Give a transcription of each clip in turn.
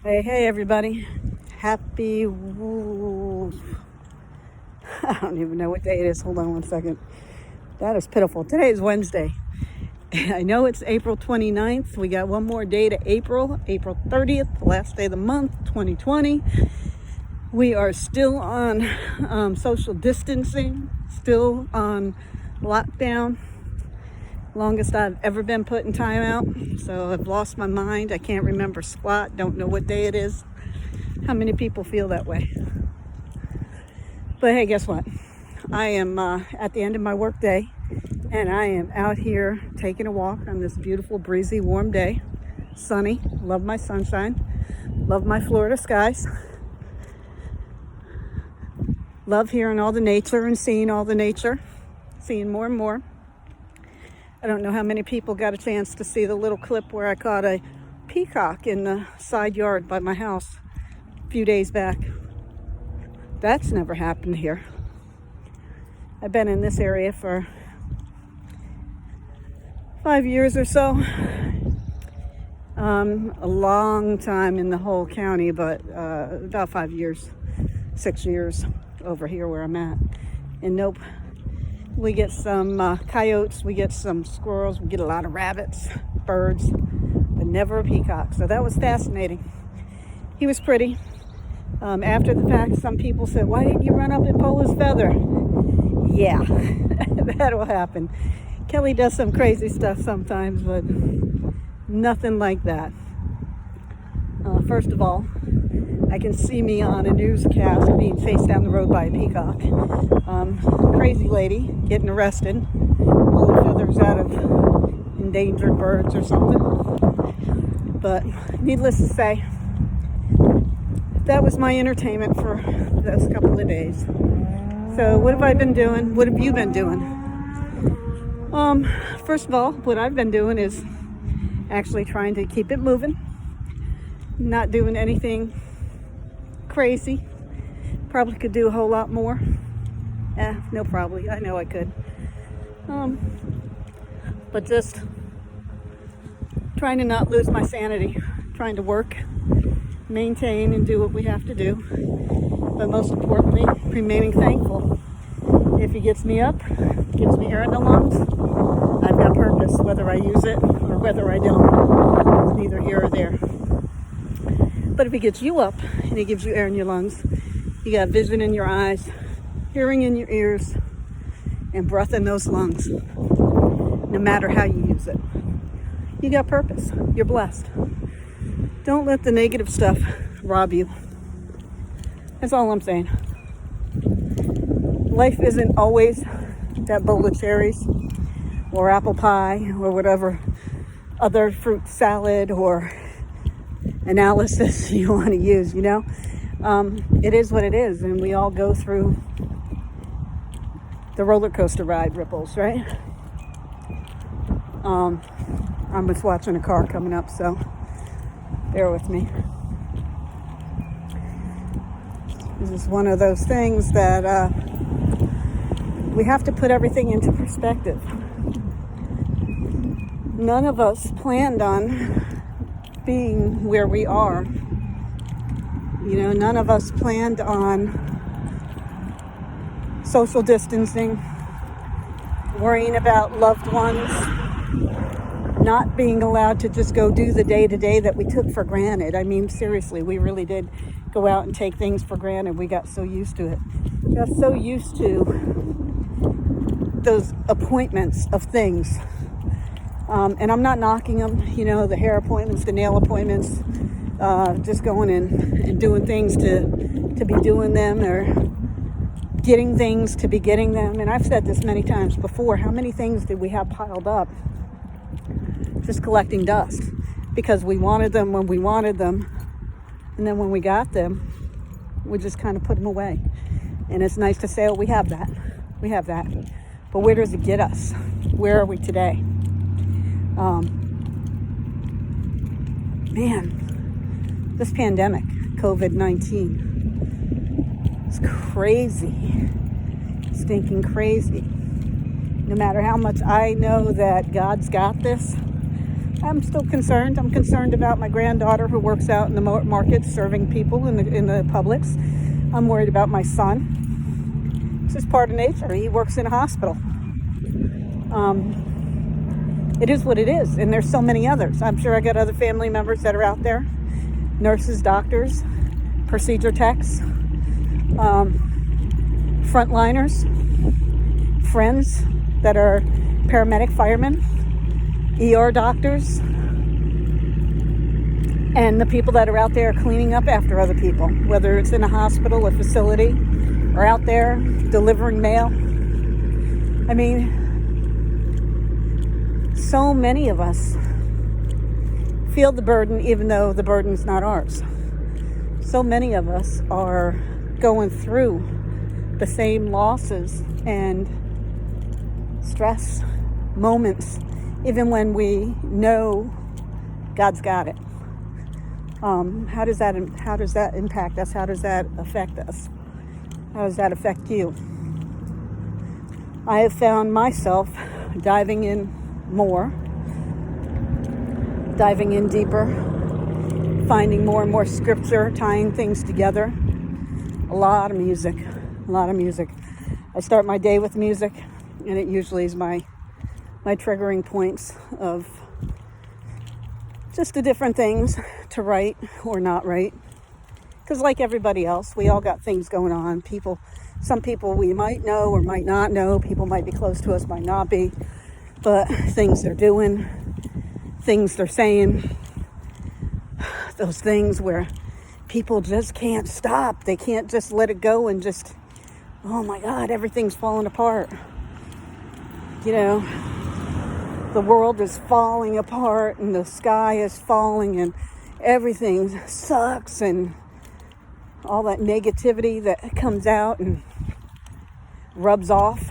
Hey, everybody. Happy, I don't even know what day it is. Hold on one second. That is pitiful. Today is Wednesday. I know it's April 29th. We got one more day to April 30th, the last day of the month, 2020. We are still on social distancing, still on lockdown. Longest I've ever been put in timeout. So I've lost my mind. I can't remember squat. Don't know what day it is. How many people feel that way? But hey, guess what? I am at the end of my work day, and I am out here taking a walk on this beautiful, breezy, warm day. Sunny. Love my sunshine. Love my Florida skies. Love hearing all the nature and seeing all the nature. Seeing more and more. I don't know how many people got a chance to see the little clip where I caught a peacock in the side yard by my house a few days back. That's never happened here. I've been in this area for 5 years or so. A long time in the whole county, but about 5 years, 6 years over here where I'm at. And nope. We get some coyotes, we get some squirrels, we get a lot of rabbits, birds, but never a peacock. So that was fascinating. He was pretty. After the fact, some people said, why didn't you run up and pull his feather? Yeah, that will happen. Kelly does some crazy stuff sometimes, but nothing like that. First of all, I can see me on a newscast being chased down the road by a peacock. Crazy lady getting arrested, pulling feathers out of endangered birds or something. But needless to say, that was my entertainment for those couple of days. So what have I been doing? What have you been doing? First of all, what I've been doing is actually trying to keep it moving, not doing anything crazy. Probably could do a whole lot more. No, probably. I know I could. But just trying to not lose my sanity. Trying to work, maintain, and do what we have to do. But most importantly, remaining thankful. If he gets me up, gives me air in the lungs, I've got purpose, whether I use it or whether I don't. It's neither here or there. But if he gets you up and he gives you air in your lungs, you got vision in your eyes, hearing in your ears, and breath in those lungs. No matter how you use it, you got purpose. You're blessed. Don't let the negative stuff rob you. That's all I'm saying. Life isn't always that bowl of cherries or apple pie or whatever other fruit salad or analysis you want to use, you know. It is what it is, and we all go through the roller coaster ride ripples, right? I'm just watching a car coming up, so bear with me. This is one of those things that we have to put everything into perspective. None of us planned on being where we are. You know, none of us planned on social distancing, worrying about loved ones, not being allowed to just go do the day-to-day that we took for granted. I mean, seriously, we really did go out and take things for granted. We got so used to it. We got so used to those appointments of things. And I'm not knocking them, you know, the hair appointments, the nail appointments, just going in and doing things to be doing them, or getting things to be getting them. And I've said this many times before, how many things did we have piled up just collecting dust because we wanted them when we wanted them, and then when we got them, we just kind of put them away. And it's nice to say, oh, we have that, but where does it get us? Where are we today? Man, this pandemic, COVID-19, is crazy, stinking crazy. No matter how much I know that God's got this, I'm still concerned. I'm concerned about my granddaughter who works out in the market serving people in the Publix. I'm worried about my son. It's just part of nature. He works in a hospital. It is what it is, and there's so many others. I'm sure I got other family members that are out there, nurses, doctors, procedure techs, frontliners, friends that are paramedic, firemen, ER doctors, and the people that are out there cleaning up after other people, whether it's in a hospital, a facility, or out there delivering mail. I mean, so many of us feel the burden even though the burden's not ours. So many of us are going through the same losses and stress moments even when we know God's got it. How does that impact us? How does that affect us? How does that affect you? I have found myself diving in more, diving in deeper, finding more and more scripture, tying things together. A lot of music. I start my day with music, and it usually is my triggering points of just the different things to write or not write. Because like everybody else, we all got things going on. Some people we might know or might not know. People might be close to us, might not be. But things they're doing, things they're saying, those things where people just can't stop. They can't just let it go and just, oh my God, everything's falling apart. You know, the world is falling apart and the sky is falling and everything sucks and all that negativity that comes out and rubs off.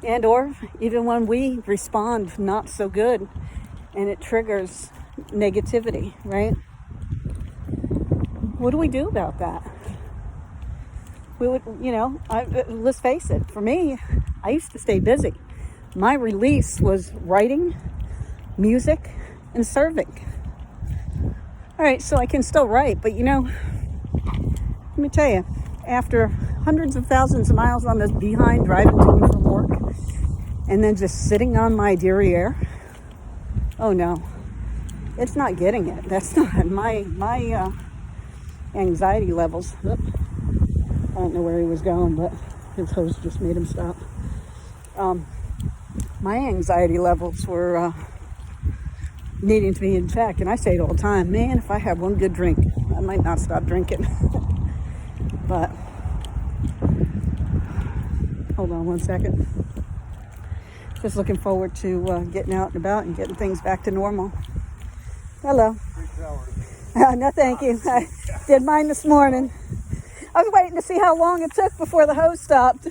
And or even when we respond not so good and it triggers negativity, right? What do we do about that? We would, let's face it, for me, I used to stay busy. My release was writing, music, and serving. All right, so I can still write, but let me tell you, after hundreds of thousands of miles on the behind driving to and from work, and then just sitting on my derriere, oh no, it's not getting it. That's not my anxiety levels. I don't know where he was going, but his host just made him stop. My anxiety levels were needing to be in check, and I say it all the time, man, if I had one good drink, I might not stop drinking. But hold on one second. Just looking forward to getting out and about and getting things back to normal. Hello. No, thank you. I did mine this morning. I was waiting to see how long it took before the hose stopped.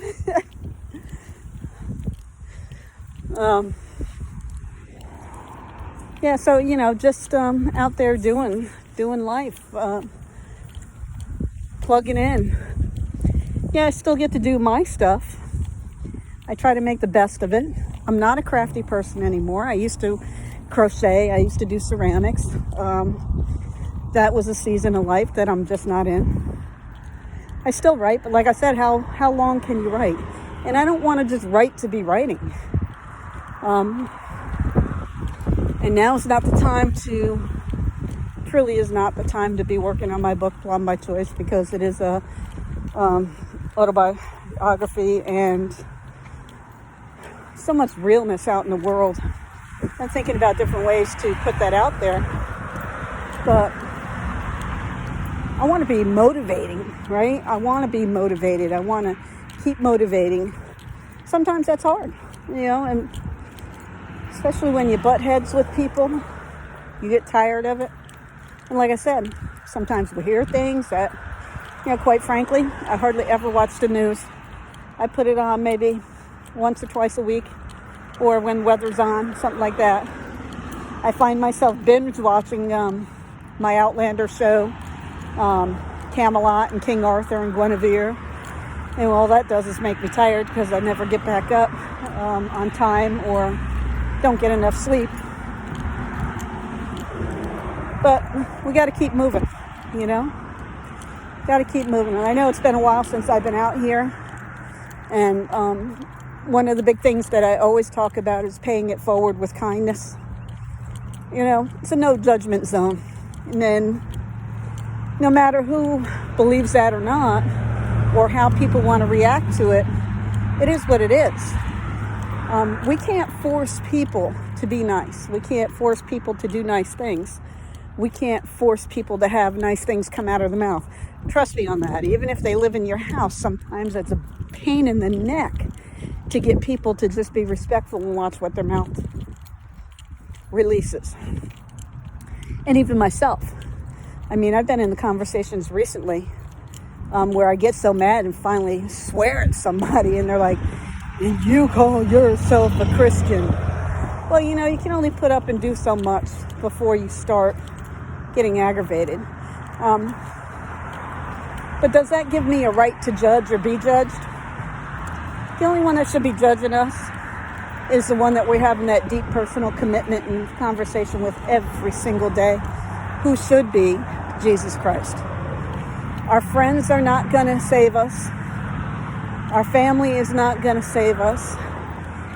Yeah, so, just out there doing life, plugging in. Yeah, I still get to do my stuff. I try to make the best of it. I'm not a crafty person anymore. I used to crochet. I used to do ceramics. That was a season of life that I'm just not in. I still write, but like I said, how long can you write? And I don't want to just write to be writing. And now is not the time truly is not the time to be working on my book, Plum by Choice, because it is a autobiography and so much realness out in the world. I'm thinking about different ways to put that out there. But I want to be motivating, right? I want to be motivated. I want to keep motivating. Sometimes that's hard, and especially when you butt heads with people, you get tired of it. And like I said, sometimes we hear things that, quite frankly, I hardly ever watch the news. I put it on maybe once or twice a week, or when weather's on, something like that. I find myself binge watching my Outlander show, Camelot and King Arthur and Guinevere. And all that does is make me tired because I never get back up on time or don't get enough sleep. But we got to keep moving, you know? Got to keep moving. And I know it's been a while since I've been out here. And one of the big things that I always talk about is paying it forward with kindness. You know, it's a no judgment zone. And then no matter who believes that or not, or how people want to react to it, it is what it is. We can't force people to be nice. We can't force people to do nice things. We can't force people to have nice things come out of the mouth. Trust me on that. Even if they live in your house, sometimes it's a pain in the neck to get people to just be respectful and watch what their mouth releases. And even myself. I mean, I've been in the conversations recently where I get so mad and finally swear at somebody and they're like, "And you call yourself a Christian?" Well, you know, you can only put up and do so much before you start getting aggravated. But does that give me a right to judge or be judged? The only one that should be judging us is the one that we're having that deep personal commitment and conversation with every single day, who should be Jesus Christ. Our friends are not going to save us. Our family is not going to save us.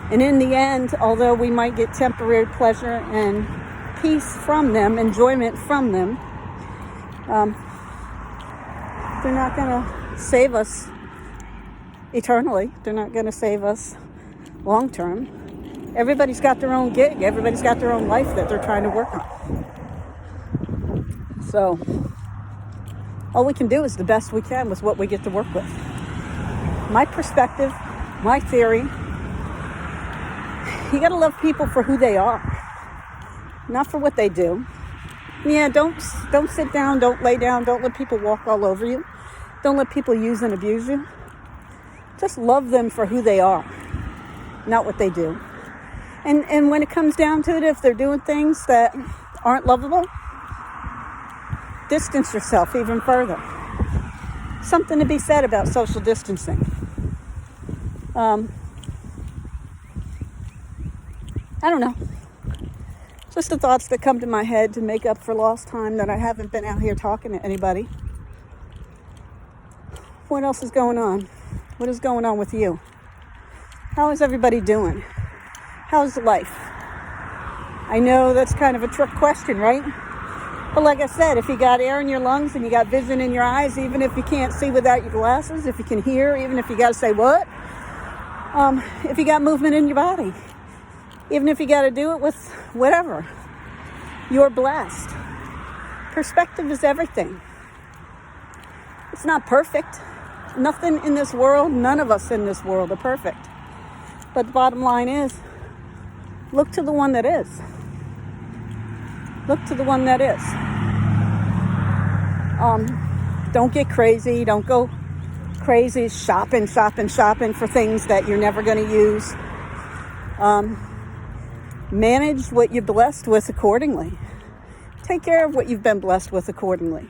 And in the end, although we might get temporary pleasure and peace from them, enjoyment from them, they're not going to save us eternally. They're not going to save us long term. Everybody's got their own gig. Everybody's got their own life that they're trying to work on. So all we can do is the best we can with what we get to work with. My perspective, my theory, you got to love people for who they are, not for what they do. Yeah, don't sit down, don't lay down, don't let people walk all over you. Don't let people use and abuse you. Just love them for who they are, not what they do. And when it comes down to it, if they're doing things that aren't lovable, distance yourself even further. Something to be said about social distancing. I don't know. Just the thoughts that come to my head to make up for lost time that I haven't been out here talking to anybody. What else is going on? What is going on with you? How is everybody doing? How's life? I know that's kind of a trick question, right? But like I said, if you got air in your lungs and you got vision in your eyes, even if you can't see without your glasses, if you can hear, even if you got to say what, if you got movement in your body, even if you got to do it with whatever, you're blessed. Perspective is everything. It's not perfect. Nothing in this world, none of us in this world are perfect. But the bottom line is, look to the one that is. Look to the one that is. Don't get crazy. Don't go crazy shopping for things that you're never going to use. Manage what you're blessed with accordingly. Take care of what you've been blessed with accordingly.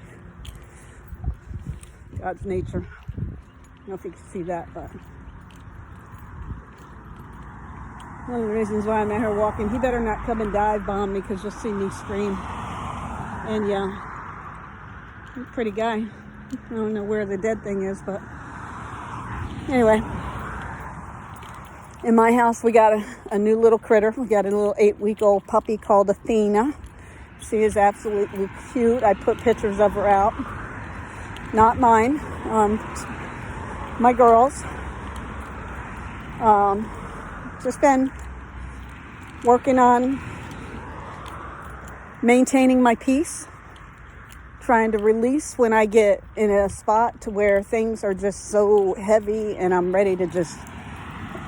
God's nature. I don't know if you can see that, but one of the reasons why I'm out here walking, he better not come and dive bomb me because you'll see me scream. And yeah, he's a pretty guy. I don't know where the dead thing is, but anyway. In my house, we got a new little critter. We got a little 8-week-old puppy called Athena. She is absolutely cute. I put pictures of her out. Not mine. My girls. Just been working on maintaining my peace. Trying to release when I get in a spot to where things are just so heavy and I'm ready to just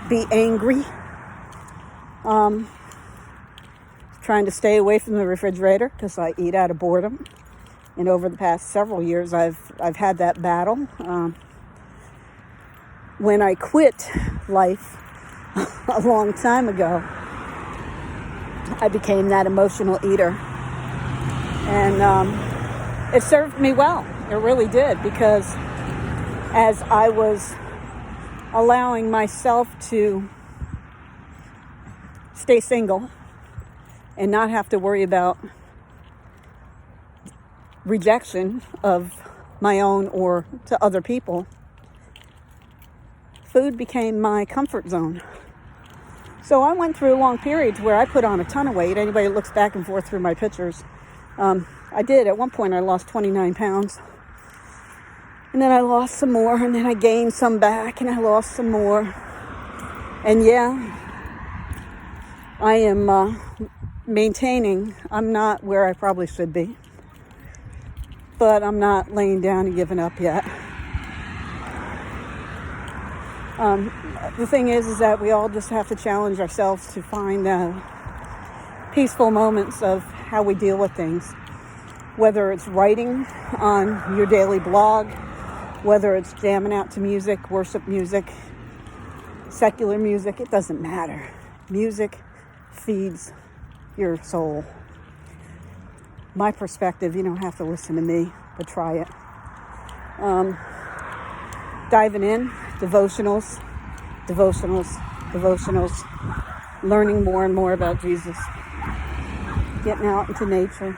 be angry. Trying to stay away from the refrigerator because I eat out of boredom. And over the past several years, I've had that battle. When I quit life a long time ago, I became that emotional eater. And it served me well. It really did, because as I was allowing myself to stay single and not have to worry about rejection of my own or to other people, food became my comfort zone. So I went through long periods where I put on a ton of weight. Anybody that looks back and forth through my pictures, I did. At one point, I lost 29 pounds. And then I lost some more, and then I gained some back, and I lost some more. And yeah, I am maintaining. I'm not where I probably should be. But I'm not laying down and giving up yet. The thing is that we all just have to challenge ourselves to find peaceful moments of how we deal with things. Whether it's writing on your daily blog, whether it's jamming out to music, worship music, secular music, it doesn't matter. Music feeds your soul. My perspective, you don't have to listen to me, but try it. Diving in, devotionals, learning more and more about Jesus, getting out into nature,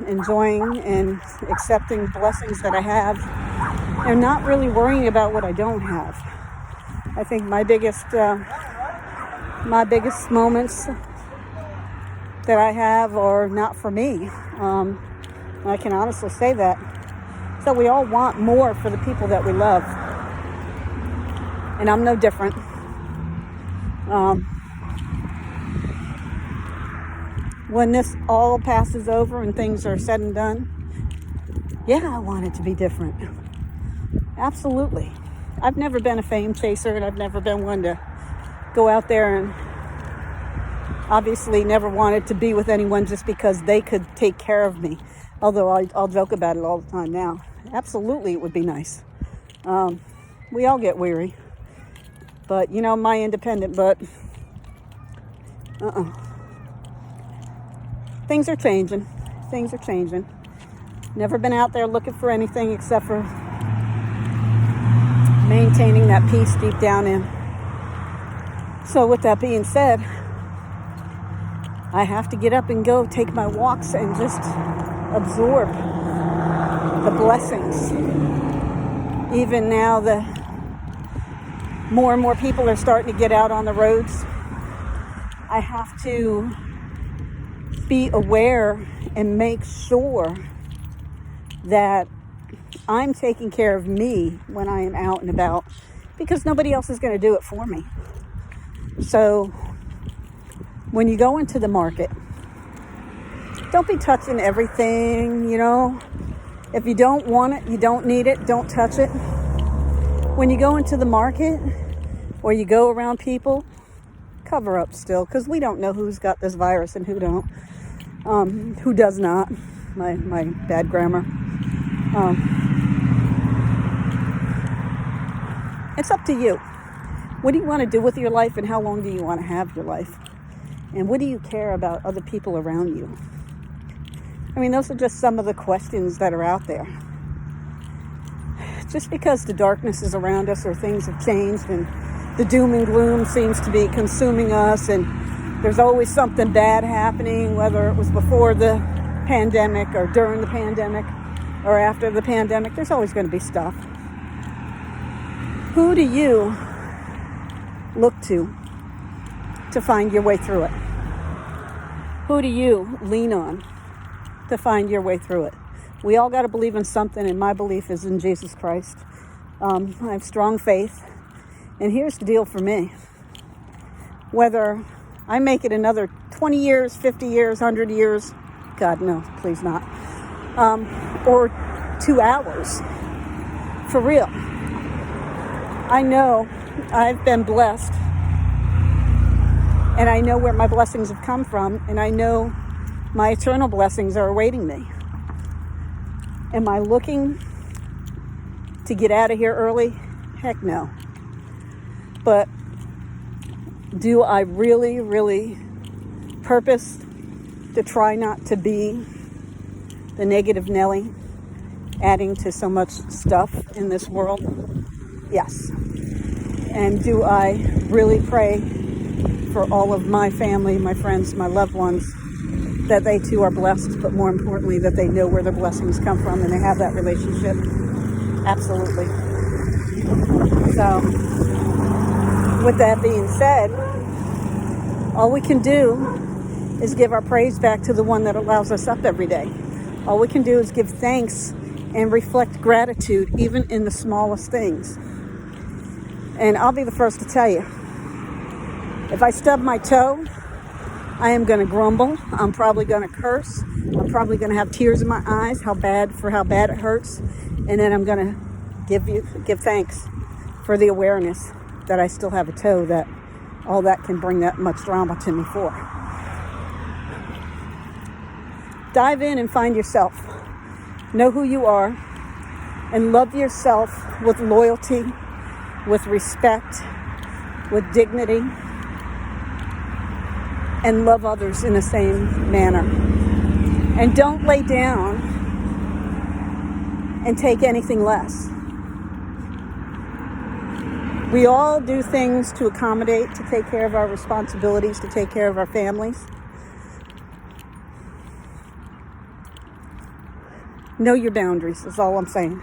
enjoying and accepting blessings that I have, and not really worrying about what I don't have. I think my biggest moments that I have are not for me. I can honestly say that. So we all want more for the people that we love. And I'm no different. When this all passes over and things are said and done, yeah, I want it to be different. Absolutely. I've never been a fame chaser, and I've never been one to go out there and obviously never wanted to be with anyone just because they could take care of me. Although I'll joke about it all the time now. Absolutely, it would be nice. We all get weary. But, you know, my independent butt, Things are changing. Never been out there looking for anything except for maintaining that peace deep down in. So with that being said, I have to get up and go take my walks and just absorb the blessings. Even now, the more and more people are starting to get out on the roads. I have to be aware and make sure that I'm taking care of me when I am out and about, because nobody else is going to do it for me. So when you go into the market, don't be touching everything, you know. If you don't want it, you don't need it, don't touch it. When you go into the market or you go around people, cover up still, because we don't know who's got this virus and who don't. Who does not. My bad grammar. It's up to you. What do you want to do with your life, and how long do you want to have your life? And what do you care about other people around you? I mean, those are just some of the questions that are out there. Just because the darkness is around us or things have changed and the doom and gloom seems to be consuming us, and there's always something bad happening, whether it was before the pandemic or during the pandemic or after the pandemic, there's always going to be stuff. Who do you look to find your way through it? Who do you lean on to find your way through it? We all got to believe in something, and my belief is in Jesus Christ. I have strong faith, and here's the deal for me. Whether I make it another 20 years, 50 years, 100 years, God, no, please not, or 2 hours, for real. I know I've been blessed, and I know where my blessings have come from, and I know my eternal blessings are awaiting me. Am I looking to get out of here early? Heck no. But do I really, really purpose to try not to be the negative Nelly, adding to so much stuff in this world? Yes. And do I really pray for all of my family, my friends, my loved ones that they too are blessed, but more importantly, that they know where their blessings come from and they have that relationship. Absolutely. So, with that being said, all we can do is give our praise back to the one that allows us up every day. All we can do is give thanks and reflect gratitude, even in the smallest things. And I'll be the first to tell you, if I stub my toe, I am going to grumble. I'm probably going to curse. I'm probably going to have tears in my eyes, how bad it hurts. And then I'm going to give thanks for the awareness that I still have a toe, that all that can bring that much drama to me for. Dive in and find yourself. Know who you are and love yourself with loyalty, with respect, with dignity, and love others in the same manner. And don't lay down and take anything less. We all do things to accommodate, to take care of our responsibilities, to take care of our families. Know your boundaries is all I'm saying.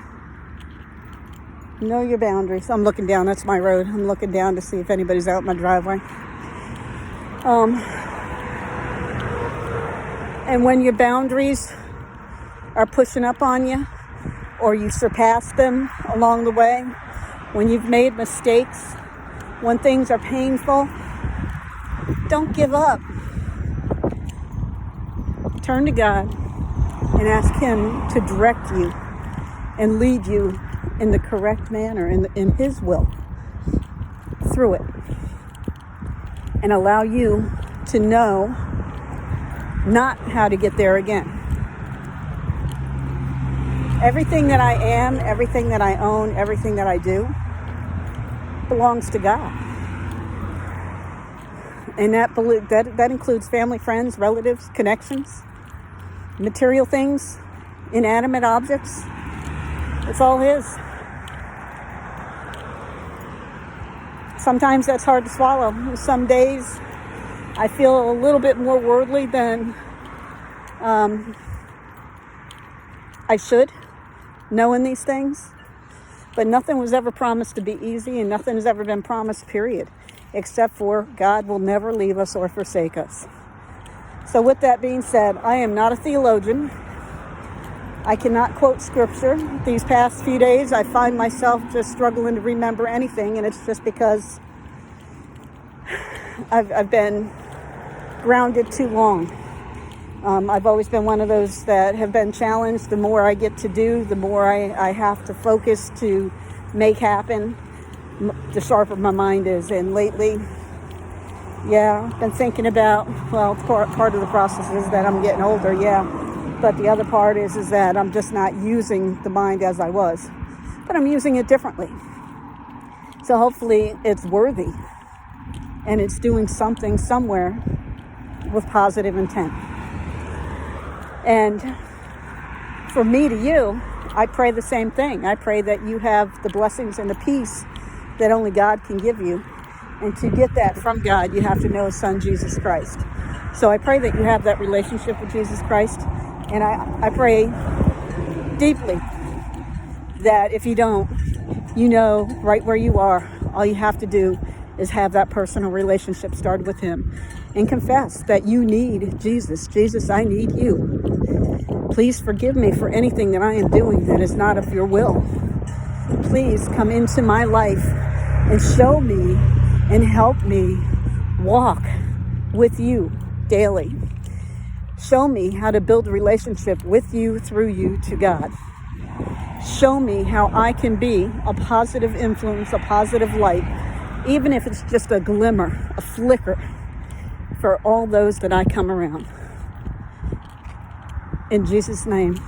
Know your boundaries. I'm looking down. That's my road. I'm looking down to see if anybody's out in my driveway. And when your boundaries are pushing up on you, or you surpass them along the way, when you've made mistakes, when things are painful, don't give up. Turn to God and ask Him to direct you and lead you in the correct manner, in His will, through it. And allow you to know not how to get there again. Everything that I am, everything that I own, everything that I do belongs to God. And that includes family, friends, relatives, connections, material things, inanimate objects. It's all His. Sometimes that's hard to swallow. Some days I feel a little bit more worldly than I should, knowing these things. But nothing was ever promised to be easy, and nothing has ever been promised, period, except for God will never leave us or forsake us. So with that being said, I am not a theologian. I cannot quote scripture. These past few days, I find myself just struggling to remember anything, and it's just because I've been grounded too long. I've always been one of those that have been challenged. The more I get to do, the more I have to focus to make happen, the sharper my mind is. And lately, I've been thinking about, part of the process is that I'm getting older, but the other part is that I'm just not using the mind as I was, but I'm using it differently. So hopefully it's worthy and it's doing something somewhere with positive intent. And for me to you, I pray the same thing. I pray that you have the blessings and the peace that only God can give you. And to get that from God, you have to know His Son, Jesus Christ. So I pray that you have that relationship with Jesus Christ. And I pray deeply that if you don't, you know right where you are, all you have to do is have that personal relationship started with Him and confess that you need Jesus. Jesus, I need you. Please forgive me for anything that I am doing that is not of your will. Please come into my life and show me and help me walk with you daily. Show me how to build a relationship with you, through you, to God. Show me how I can be a positive influence, a positive light, even if it's just a glimmer, a flicker, for all those that I come around. In Jesus' name,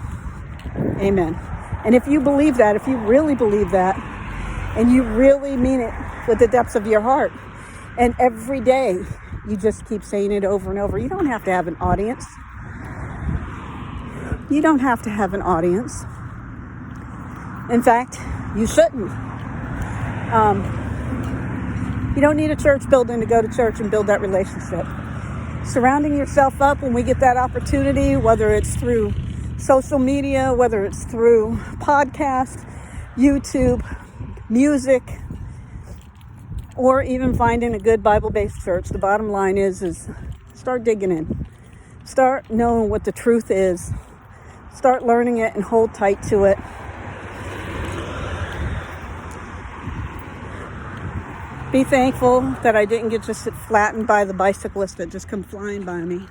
amen. And if you believe that, if you really believe that, and you really mean it with the depths of your heart, and every day you just keep saying it over and over, you don't have to have an audience. You don't have to have an audience. In fact, you shouldn't. You don't need a church building to go to church and build that relationship. surrounding yourself up when we get that opportunity, whether it's through social media, whether it's through podcast, YouTube, music, or even finding a good Bible-based church. The bottom line is start digging in. Start knowing what the truth is. Start learning it and hold tight to it. Be thankful that I didn't get just flattened by the bicyclist that just come flying by me.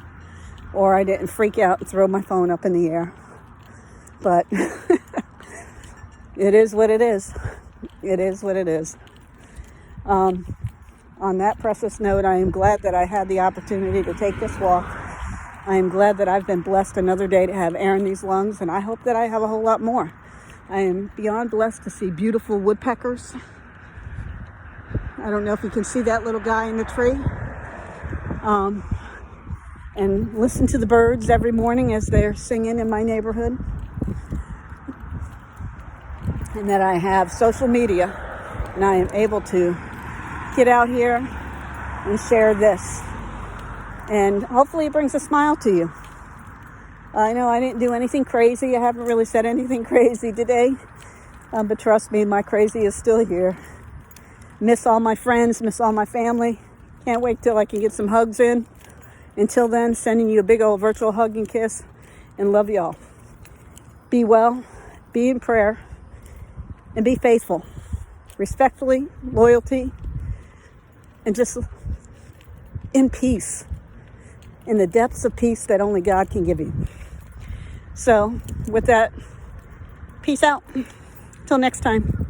Or I didn't freak out and throw my phone up in the air. But it is what it is. It is what it is. On that precious note, I am glad that I had the opportunity to take this walk. I am glad that I've been blessed another day to have air in these lungs, and I hope that I have a whole lot more. I am beyond blessed to see beautiful woodpeckers. I don't know if you can see that little guy in the tree. And listen to the birds every morning as they're singing in my neighborhood. And that I have social media and I am able to get out here and share this. And hopefully it brings a smile to you. I know I didn't do anything crazy. I haven't really said anything crazy today. But trust me, my crazy is still here. Miss all my friends, miss all my family. Can't wait till I can get some hugs in. Until then, sending you a big old virtual hug and kiss, and love y'all. Be well, be in prayer, and be faithful. Respectfully, loyalty, and just in peace. In the depths of peace that only God can give you. So, with that, peace out. Till next time.